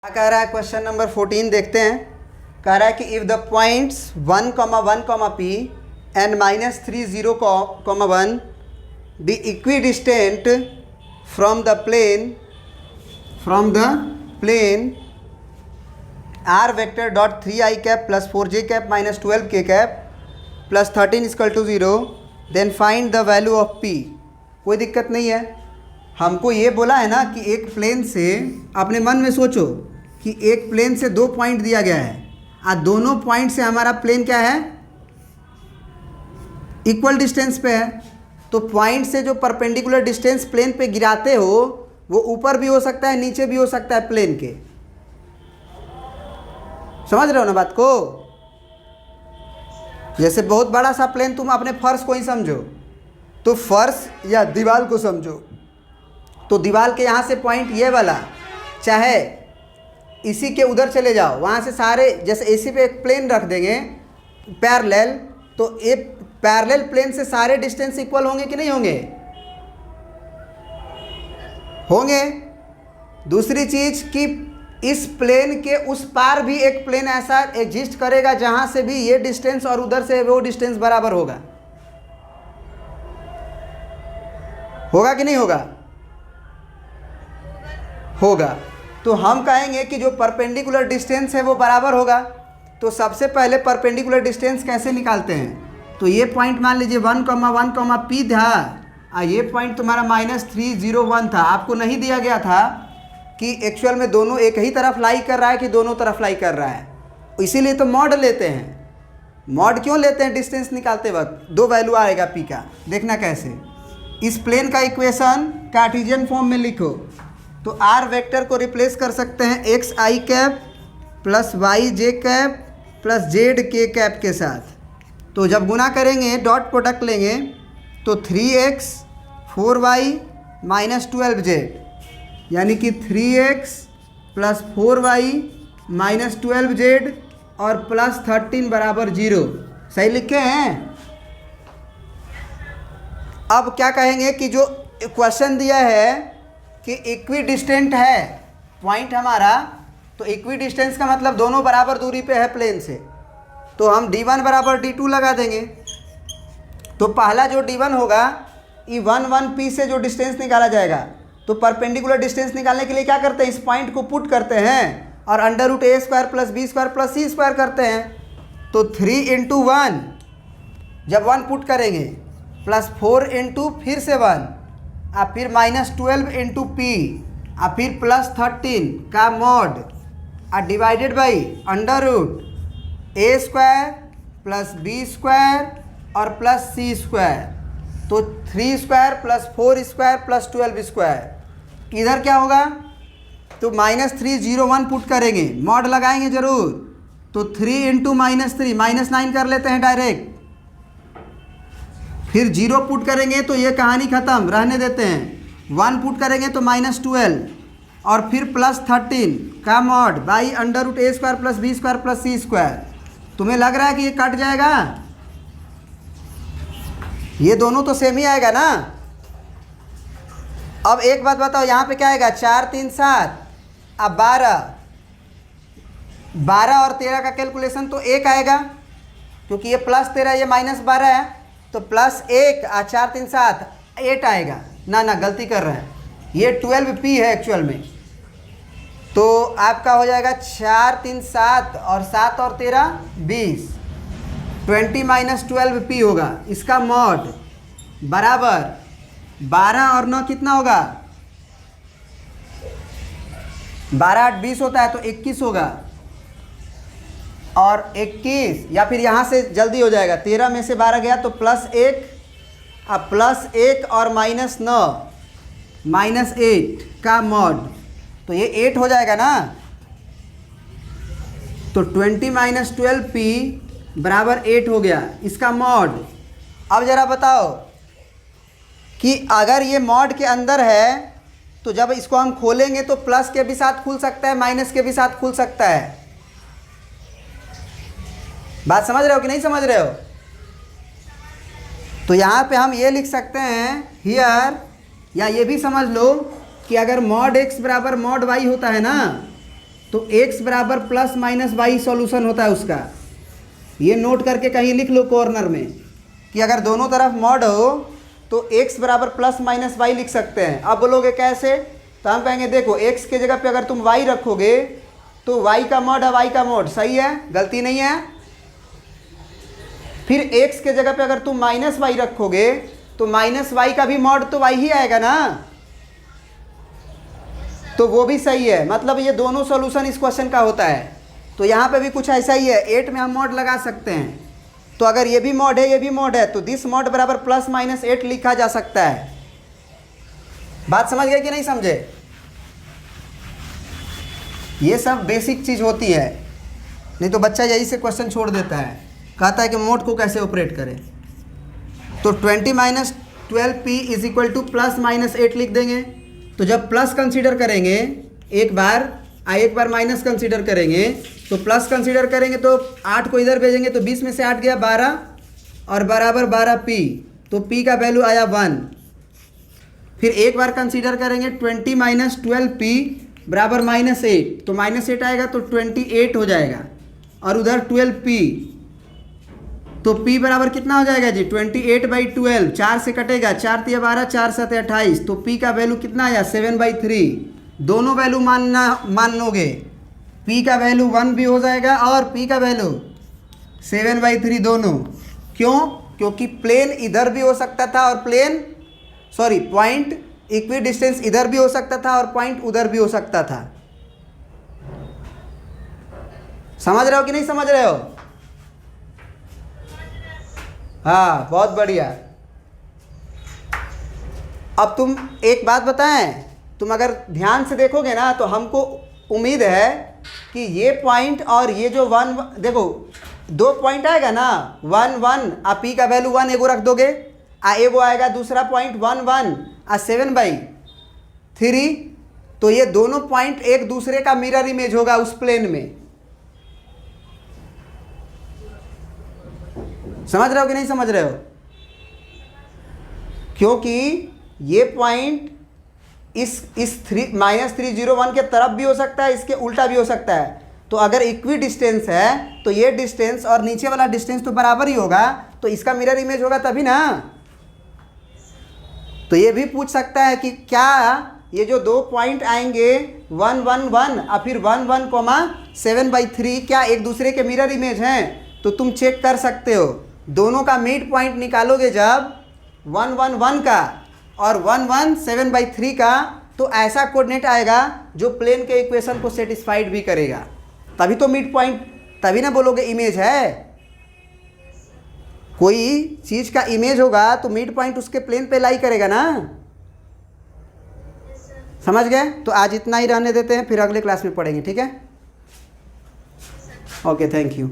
क्या कह रहा है क्वेश्चन नंबर 14 देखते हैं। कह रहा है कि if the points 1, 1, P and -3, 0, 1 be equidistant from the plane r vector dot 3i cap plus 4j cap minus 12k cap plus 13 equal to 0, then find the value of p। कोई दिक्कत नहीं है, हमको ये बोला है ना कि एक प्लेन से, अपने मन में सोचो कि एक प्लेन से दो पॉइंट दिया गया है और दोनों पॉइंट से हमारा प्लेन क्या है, इक्वल डिस्टेंस पे है। तो पॉइंट से जो परपेंडिकुलर डिस्टेंस प्लेन पे गिराते हो वो ऊपर भी हो सकता है, नीचे भी हो सकता है प्लेन के। समझ रहे हो ना बात को? जैसे बहुत बड़ा सा प्लेन, तुम अपने फर्श को ही समझो, तो फर्श या दीवार को समझो, तो दीवार के यहाँ से पॉइंट ये वाला, चाहे इसी के उधर चले जाओ, वहाँ से सारे, जैसे इसी पे एक प्लेन रख देंगे पैरेलल, तो एक पैरेलल प्लेन से सारे डिस्टेंस इक्वल होंगे कि नहीं होंगे? होंगे। दूसरी चीज कि इस प्लेन के उस पार भी एक प्लेन ऐसा एग्जिस्ट करेगा जहाँ से भी ये डिस्टेंस और उधर से वो डिस्टेंस बराबर होगा। होगा कि नहीं होगा? होगा। तो हम कहेंगे कि जो परपेंडिकुलर डिस्टेंस है वो बराबर होगा। तो सबसे पहले परपेंडिकुलर डिस्टेंस कैसे निकालते हैं? तो ये पॉइंट मान लीजिए 1, 1, P था, ये पॉइंट तुम्हारा -3, 0, 1 था। आपको नहीं दिया गया था कि एक्चुअल में दोनों एक ही तरफ लाई कर रहा है कि दोनों तरफ लाई कर रहा है, इसीलिए तो मॉड लेते हैं। मॉड क्यों लेते हैं? डिस्टेंस निकालते वक्त दो वैल्यू आएगा पी का। देखना कैसे, इस प्लेन का इक्वेशन कार्टेशियन फॉर्म में लिखो तो आर वेक्टर को रिप्लेस कर सकते हैं एक्स आई कैप प्लस वाई जे कैप प्लस जेड के कैप के साथ। तो जब गुना करेंगे, डॉट प्रोडक्ट लेंगे, तो 3x 4y माइनस 12z, यानी कि 3x plus 4y minus 12z और प्लस 13 बराबर 0। सही लिखे हैं? अब क्या कहेंगे कि जो क्वेश्चन दिया है कि इक्विडिस्टेंट है पॉइंट हमारा, तो इक्विडिस्टेंस का मतलब दोनों बराबर दूरी पे है प्लेन से, तो हम d1 बराबर d2 लगा देंगे। तो पहला जो d1 होगा, ये 1, 1 P से जो डिस्टेंस निकाला जाएगा, तो परपेंडिकुलर डिस्टेंस निकालने के लिए क्या करते हैं, इस पॉइंट को पुट करते हैं और √a² plus b² plus c² करते हैं। तो 3 × 1 जब 1 पुट करेंगे, प्लस 4 × फिर से 1 और फिर -12 × P और फिर प्लस 13 का मॉड और divided by √a² plus b² और प्लस c²। तो 3² प्लस 4² प्लस 12²। इधर क्या होगा? तो -3, 0, 1 पुट करेंगे, मॉड लगाएंगे जरूर, तो 3 × -3 -9 कर लेते हैं डायरेक्ट। फिर 0 पुट करेंगे तो ये कहानी ख़त्म, रहने देते हैं। 1 पुट करेंगे तो -12 और फिर प्लस 13 का mod by √a² plus b² plus c²। तुम्हें लग रहा है कि ये कट जाएगा? ये दोनों तो सेम ही आएगा ना। अब एक बात बताओ, यहाँ पे क्या आएगा? 4, 3, 7 अब 12 और 13 का कैलकुलेशन तो 1 आएगा, क्योंकि ये +13 ये -12 है, तो +1 और 4, 3, 7 8 आएगा। ना गलती कर रहे हैं, ये 12P है एक्चुअल में। तो आपका हो जाएगा 4, 3, 7 और 7 और 13 20, 20 - 12P होगा। इसका मॉड बराबर 12 और 9 कितना होगा? 12, 8, 20 होता है, तो 21 होगा। और 21 या फिर यहाँ से जल्दी हो जाएगा, 13 में से 12 गया तो +1 अब +1 और -9 -8 का मॉड, तो ये 8 हो जाएगा ना। तो 20 - 12P बराबर 8 हो गया, इसका मॉड। अब ज़रा बताओ कि अगर ये मॉड के अंदर है तो जब इसको हम खोलेंगे तो प्लस के भी साथ खुल सकता है, माइनस के भी साथ खुल सकता है। बात समझ रहे हो कि नहीं समझ रहे हो? तो यहाँ पे हम ये लिख सकते हैं हियर, या ये भी समझ लो कि अगर mod x बराबर mod y होता है ना, तो x बराबर प्लस माइनस वाई सॉल्यूशन होता है उसका। ये नोट करके कहीं लिख लो कॉर्नर में कि अगर दोनों तरफ मॉड हो तो x बराबर प्लस माइनस वाई लिख सकते हैं। अब बोलोगे कैसे, तो हम कहेंगे देखो x के जगह पे अगर तुम y रखोगे तो y का मॉड है y का मॉड, सही है, गलती नहीं है। फिर x के जगह पे अगर तुम माइनस वाई रखोगे तो माइनस वाई का भी मॉड तो y ही आएगा ना, तो वो भी सही है। मतलब ये दोनों सॉल्यूशन इस क्वेश्चन का होता है। तो यहाँ पे भी कुछ ऐसा ही है, 8 में हम मॉड लगा सकते हैं। तो अगर ये भी मॉड है ये भी मॉड है तो दिस मॉड बराबर प्लस माइनस 8 लिखा जा सकता है। बात समझ गए कि नहीं समझे? ये सब बेसिक चीज़ होती है, नहीं तो बच्चा यही से क्वेश्चन छोड़ देता है, कहता है कि मोड को कैसे ऑपरेट करें। तो 20 minus 12p is equal two plus minus 8 लिख देंगे। तो जब प्लस कंसीडर करेंगे एक बार माइनस कंसीडर करेंगे, तो प्लस कंसीडर करेंगे तो 8 को इधर भेजेंगे तो 20 में से 8 गया 12 और बराबर 12p, तो p का वैल्यू आया 1। फिर एक बार कंसीडर करेंगे 20 माइनस 12p बराबर माइनस 8, तो माइनस 8 आएगा तो 28 हो जाएगा और उधर 12p, तो p बराबर कितना हो जाएगा जी 28/12, 4 से कटेगा, 4 तिया 12, 4 7 28, तो p का वैल्यू कितना आया 7/3। दोनों वैल्यू मान लोगे, p का वैल्यू 1 भी हो जाएगा और p का वैल्यू 7/3 दोनों। क्यों? क्योंकि प्लेन इधर भी हो सकता था और पॉइंट इक्वी डिस्टेंस इधर भी हो सकता था और पॉइंट उधर भी हो सकता था। समझ रहे हो कि नहीं समझ रहे हो? हाँ, बहुत बढ़िया। अब तुम एक बात बताएं, तुम अगर ध्यान से देखोगे ना तो हमको उम्मीद है कि ये पॉइंट और ये जो 1 देखो 2 पॉइंट आएगा ना 1 1 आ p का वैल्यू 1 एगो रख दोगे, आ एगो आएगा दूसरा पॉइंट 1 1 आ 7/3, तो ये दोनों पॉइंट एक दूसरे का मिरर इमेज होगा उस प्लेन में। समझ रहे हो कि नहीं समझ रहे हो? क्योंकि ये पॉइंट इस -301 के तरफ भी हो सकता है, इसके उल्टा भी हो सकता है। तो अगर इक्वी डिस्टेंस है तो ये डिस्टेंस और नीचे वाला डिस्टेंस तो बराबर ही होगा, तो इसका मिरर इमेज होगा तभी ना। तो ये भी पूछ सकता है कि क्या ये जो 2 पॉइंट आएंगे 1 1 1 और फिर 1 1, 7/3 क्या एक दूसरे के मिरर इमेज हैं? तो तुम चेक कर सकते हो, दोनों का मिड पॉइंट निकालोगे जब 1 1 1 का और 1 1 7/3 का, तो ऐसा कोऑर्डिनेट आएगा जो प्लेन के इक्वेशन को सेटिस्फाइड भी करेगा, तभी तो मिड पॉइंट, तभी ना बोलोगे इमेज है। कोई चीज़ का इमेज होगा तो मिड पॉइंट उसके प्लेन पे लाई करेगा ना। समझ गए? तो आज इतना ही रहने देते हैं, फिर अगले क्लास में पढ़ेंगे, ठीक है? Okay, thank you.